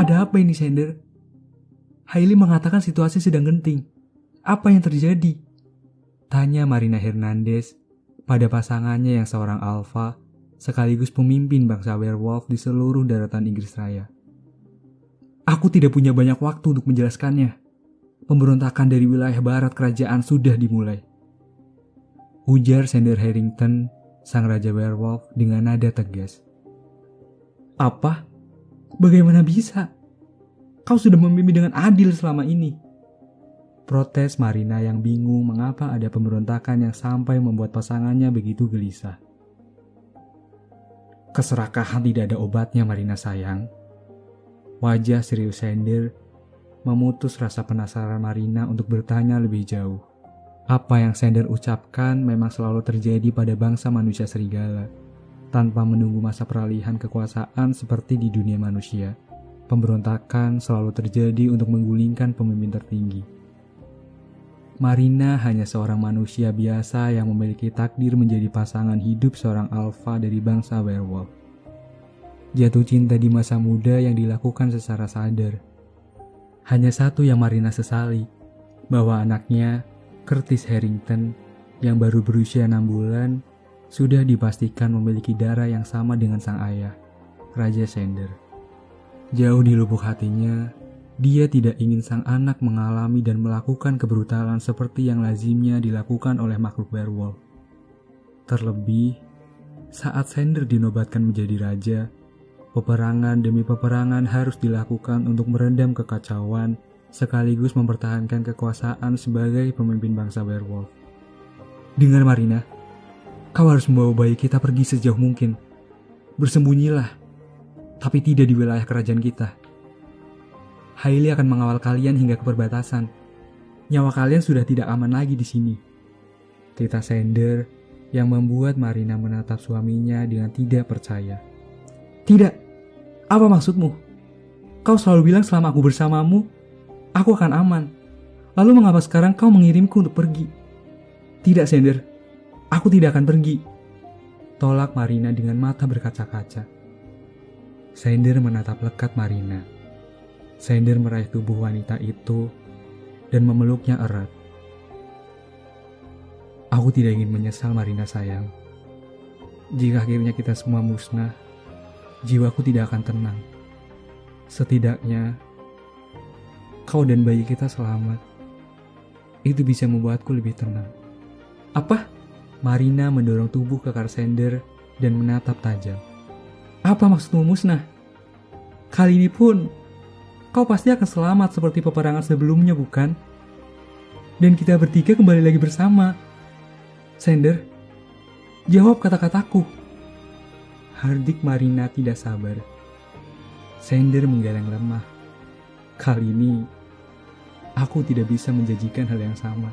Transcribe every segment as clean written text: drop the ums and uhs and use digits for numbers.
Ada apa ini, Sander? Hailey mengatakan situasi sedang genting. Apa yang terjadi? Tanya Marina Hernandez pada pasangannya yang seorang alfa sekaligus pemimpin bangsa werewolf di seluruh daratan Inggris Raya. Aku tidak punya banyak waktu untuk menjelaskannya. Pemberontakan dari wilayah barat kerajaan sudah dimulai. Ujar Sander Harrington, sang raja werewolf dengan nada tegas. Apa? Bagaimana bisa? Kau sudah memimpin dengan adil selama ini. Protes Marina yang bingung mengapa ada pemberontakan yang sampai membuat pasangannya begitu gelisah. Keserakahan tidak ada obatnya, Marina sayang. Wajah serius Sander memutus rasa penasaran Marina untuk bertanya lebih jauh. Apa yang Sander ucapkan memang selalu terjadi pada bangsa manusia serigala. Tanpa menunggu masa peralihan kekuasaan seperti di dunia manusia, pemberontakan selalu terjadi untuk menggulingkan pemimpin tertinggi. Marina hanya seorang manusia biasa yang memiliki takdir menjadi pasangan hidup seorang alfa dari bangsa werewolf. Jatuh cinta di masa muda yang dilakukan secara sadar. Hanya satu yang Marina sesali, bahwa anaknya, Curtis Harrington, yang baru berusia 6 bulan, sudah dipastikan memiliki darah yang sama dengan sang ayah, Raja Sander. Jauh di lubuk hatinya, dia tidak ingin sang anak mengalami dan melakukan kebrutalan seperti yang lazimnya dilakukan oleh makhluk werewolf. Terlebih, saat Sander dinobatkan menjadi raja, peperangan demi peperangan harus dilakukan untuk meredam kekacauan sekaligus mempertahankan kekuasaan sebagai pemimpin bangsa werewolf. Dengar Marina, kau harus membawa bayi kita pergi sejauh mungkin. Bersembunyilah, tapi tidak di wilayah kerajaan kita. Hailey akan mengawal kalian hingga ke perbatasan. Nyawa kalian sudah tidak aman lagi di sini. Tita Sander yang membuat Marina menatap suaminya dengan tidak percaya. Tidak, apa maksudmu? Kau selalu bilang selama aku bersamamu, aku akan aman. Lalu mengapa sekarang kau mengirimku untuk pergi? Tidak, Sander. Aku tidak akan pergi. Tolak Marina dengan mata berkaca-kaca. Sander menatap lekat Marina. Sander meraih tubuh wanita itu dan memeluknya erat. Aku tidak ingin menyesal, Marina sayang. Jika akhirnya kita semua musnah, jiwaku tidak akan tenang. Setidaknya, kau dan bayi kita selamat. Itu bisa membuatku lebih tenang. Apa? Marina mendorong tubuh ke Sander dan menatap tajam. Apa maksudmu musnah? Kali ini pun, kau pasti akan selamat seperti peperangan sebelumnya, bukan? Dan kita bertiga kembali lagi bersama. Sander, jawab kata-kataku. Hardik Marina tidak sabar. Sander menggeleng lemah. Kali ini, aku tidak bisa menjanjikan hal yang sama.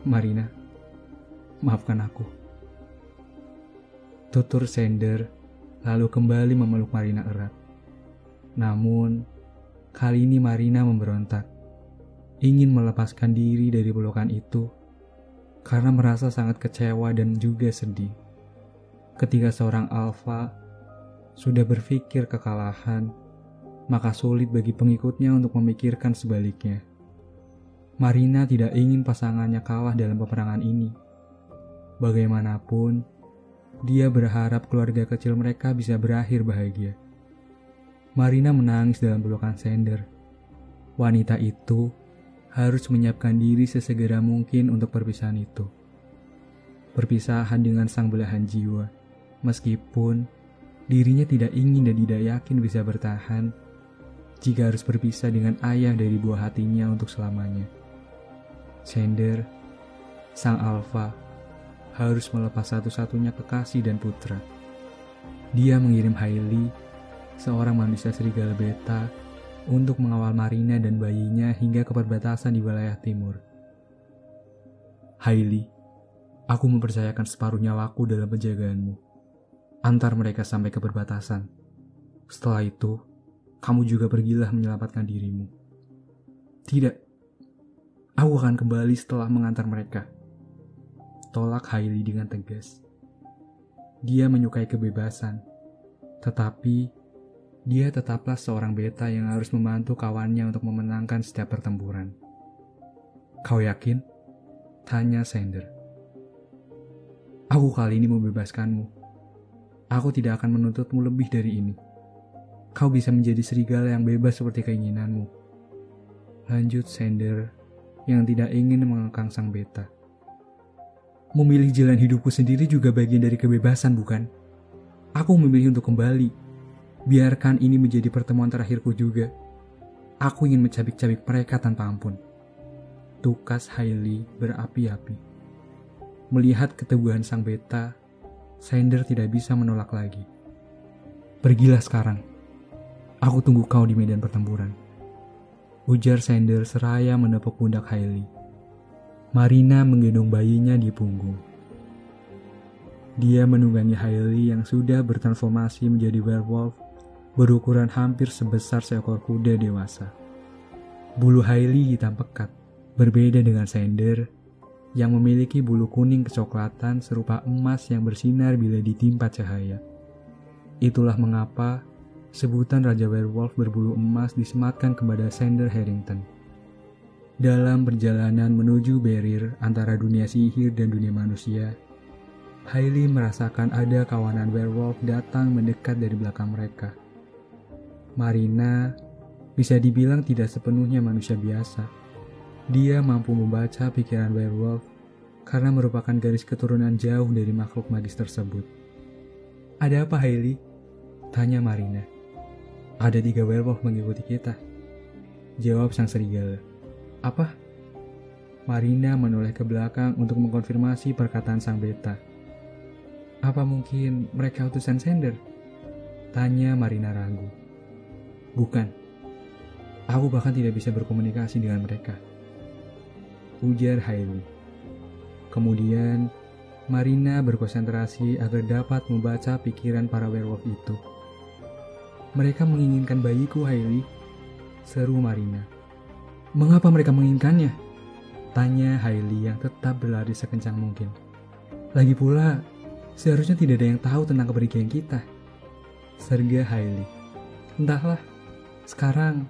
Marina, maafkan aku. Tutur Sander lalu kembali memeluk Marina erat. Namun, kali ini Marina memberontak. Ingin melepaskan diri dari pelukan itu karena merasa sangat kecewa dan juga sedih. Ketika seorang alfa sudah berpikir kekalahan, maka sulit bagi pengikutnya untuk memikirkan sebaliknya. Marina tidak ingin pasangannya kalah dalam peperangan ini. Bagaimanapun, dia berharap keluarga kecil mereka bisa berakhir bahagia. Marina menangis dalam pelukan Sander. Wanita itu harus menyiapkan diri sesegera mungkin untuk perpisahan itu. Perpisahan dengan sang belahan jiwa, meskipun dirinya tidak ingin dan tidak yakin bisa bertahan jika harus berpisah dengan ayah dari buah hatinya untuk selamanya. Sander, sang alfa, harus melepas satu-satunya kekasih dan putra. Dia mengirim Hailey, seorang manusia serigala beta, untuk mengawal Marina dan bayinya hingga ke perbatasan di wilayah timur. Hailey, aku mempercayakan separuh nyawaku dalam penjagaanmu. Antar mereka sampai ke perbatasan. Setelah itu, kamu juga pergilah menyelamatkan dirimu. Tidak, aku akan kembali setelah mengantar mereka. Tolak Hailey dengan tegas. Dia menyukai kebebasan, tetapi Dia tetaplah seorang beta yang harus membantu kawannya untuk memenangkan setiap pertempuran. Kau yakin? Tanya Sander. Aku kali ini membebaskanmu. Aku tidak akan menuntutmu lebih dari ini. Kau bisa menjadi serigala yang bebas seperti keinginanmu. Lanjut Sander yang tidak ingin mengekang sang beta. Memilih jalan hidupku sendiri juga bagian dari kebebasan, bukan? Aku memilih untuk kembali. Biarkan ini menjadi pertemuan terakhirku juga. Aku ingin mencabik-cabik mereka tanpa ampun. Tukas Hailey berapi-api. Melihat keteguhan sang beta, Sander tidak bisa menolak lagi. Pergilah sekarang. Aku tunggu kau di medan pertempuran. Ujar Sander seraya menepuk pundak Hailey. Marina menggendong bayinya di punggung. Dia menunggangi Hailey yang sudah bertransformasi menjadi werewolf berukuran hampir sebesar seekor kuda dewasa. Bulu Hailey hitam pekat, berbeda dengan Sander yang memiliki bulu kuning kecoklatan serupa emas yang bersinar bila ditimpa cahaya. Itulah mengapa sebutan Raja Werewolf berbulu emas disematkan kepada Sander Harrington. Dalam perjalanan menuju barrier antara dunia sihir dan dunia manusia, Hailey merasakan ada kawanan werewolf datang mendekat dari belakang mereka. Marina bisa dibilang tidak sepenuhnya manusia biasa. Dia mampu membaca pikiran werewolf karena merupakan garis keturunan jauh dari makhluk magis tersebut. Ada apa Hailey? Tanya Marina. Ada 3 werewolf mengikuti kita. Jawab sang serigala. Apa? Marina menoleh ke belakang untuk mengkonfirmasi perkataan sang beta. Apa mungkin mereka utusan Sander? Tanya Marina ragu. Bukan. Aku bahkan tidak bisa berkomunikasi dengan mereka. Ujar Hailey. Kemudian, Marina berkonsentrasi agar dapat membaca pikiran para werewolf itu. Mereka menginginkan bayiku, Hailey. Seru Marina. Mengapa mereka menginginkannya? Tanya Hailey yang tetap berlari sekencang mungkin. Lagi pula, seharusnya tidak ada yang tahu tentang kepergian kita. Serga Hailey. Entahlah. Sekarang,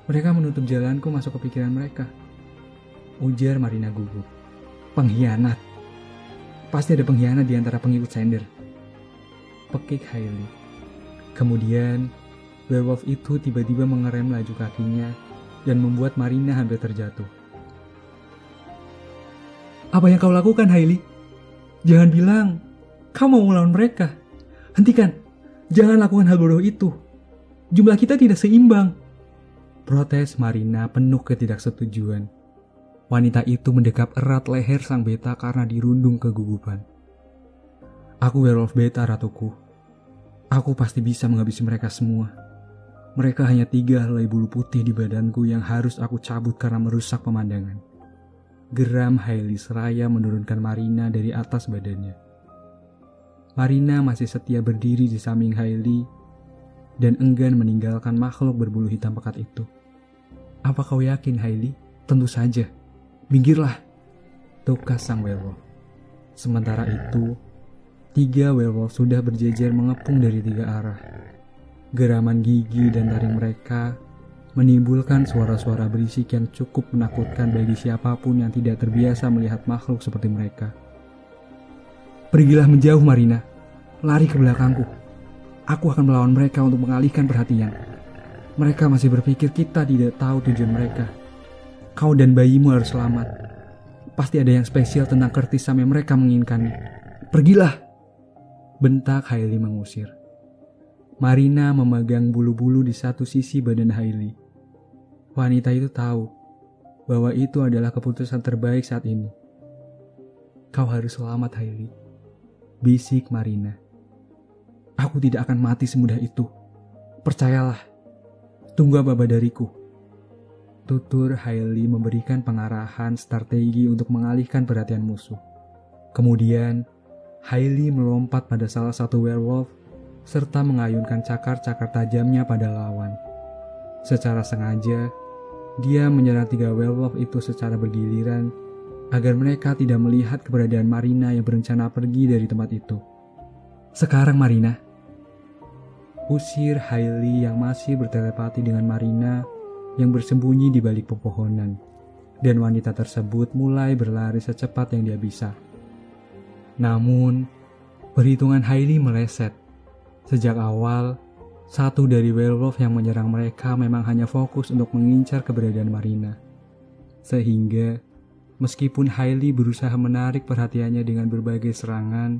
mereka menutup jalanku masuk ke pikiran mereka. Ujar Marina gugup. Pengkhianat. Pasti ada pengkhianat di antara pengikut Sander. Pekik Hailey. Kemudian, werewolf itu tiba-tiba mengerem laju kakinya dan membuat Marina hampir terjatuh. Apa yang kau lakukan, Hailey? Jangan bilang kau mau melawan mereka. Hentikan. Jangan lakukan hal bodoh itu. Jumlah kita tidak seimbang. Protes Marina penuh ketidaksetujuan. Wanita itu mendekap erat leher sang beta karena dirundung kegugupan. Aku werewolf beta, ratuku. Aku pasti bisa menghabisi mereka semua. Mereka hanya 3 helai bulu putih di badanku yang harus aku cabut karena merusak pemandangan. Geram Hailey seraya menurunkan Marina dari atas badannya. Marina masih setia berdiri di samping Hailey dan enggan meninggalkan makhluk berbulu hitam pekat itu. Apa kau yakin, Hailey? Tentu saja. Minggirlah, tukas sang werewolf. Sementara itu, 3 werewolf sudah berjejer mengepung dari 3 arah. Geraman gigi dan taring mereka menimbulkan suara-suara berisik yang cukup menakutkan bagi siapapun yang tidak terbiasa melihat makhluk seperti mereka. Pergilah menjauh, Marina. Lari ke belakangku. Aku akan melawan mereka untuk mengalihkan perhatian. Mereka masih berpikir kita tidak tahu tujuan mereka. Kau dan bayimu harus selamat. Pasti ada yang spesial tentang Curtis sampai mereka menginginkannya. Pergilah! Bentak Hailey mengusir. Marina memegang bulu-bulu di satu sisi badan Hailey. Wanita itu tahu bahwa itu adalah keputusan terbaik saat ini. Kau harus selamat, Hailey. Bisik Marina. Aku tidak akan mati semudah itu. Percayalah. Tunggu apa dariku. Tutur Hailey memberikan pengarahan strategi untuk mengalihkan perhatian musuh. Kemudian, Hailey melompat pada salah satu werewolf serta mengayunkan cakar-cakar tajamnya pada lawan. Secara sengaja, dia menyerang 3 werewolf itu secara bergiliran agar mereka tidak melihat keberadaan Marina yang berencana pergi dari tempat itu. Sekarang, Marina. usir Hailey yang masih bertelepati dengan Marina yang bersembunyi di balik pepohonan, dan wanita tersebut mulai berlari secepat yang dia bisa. Namun, perhitungan Hailey meleset. Sejak awal, satu dari werewolf yang menyerang mereka memang hanya fokus untuk mengincar keberadaan Marina. Sehingga, meskipun Hailey berusaha menarik perhatiannya dengan berbagai serangan,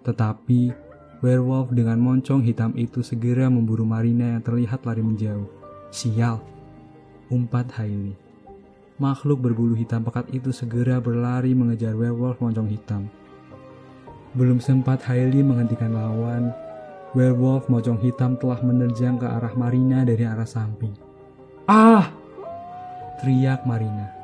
tetapi werewolf dengan moncong hitam itu segera memburu Marina yang terlihat lari menjauh. Sial, umpat Hailey. Makhluk berbulu hitam pekat itu segera berlari mengejar werewolf moncong hitam. Belum sempat Hailey menghentikan lawan, werewolf moncong hitam telah menerjang ke arah Marina dari arah samping. "Ah!" teriak Marina.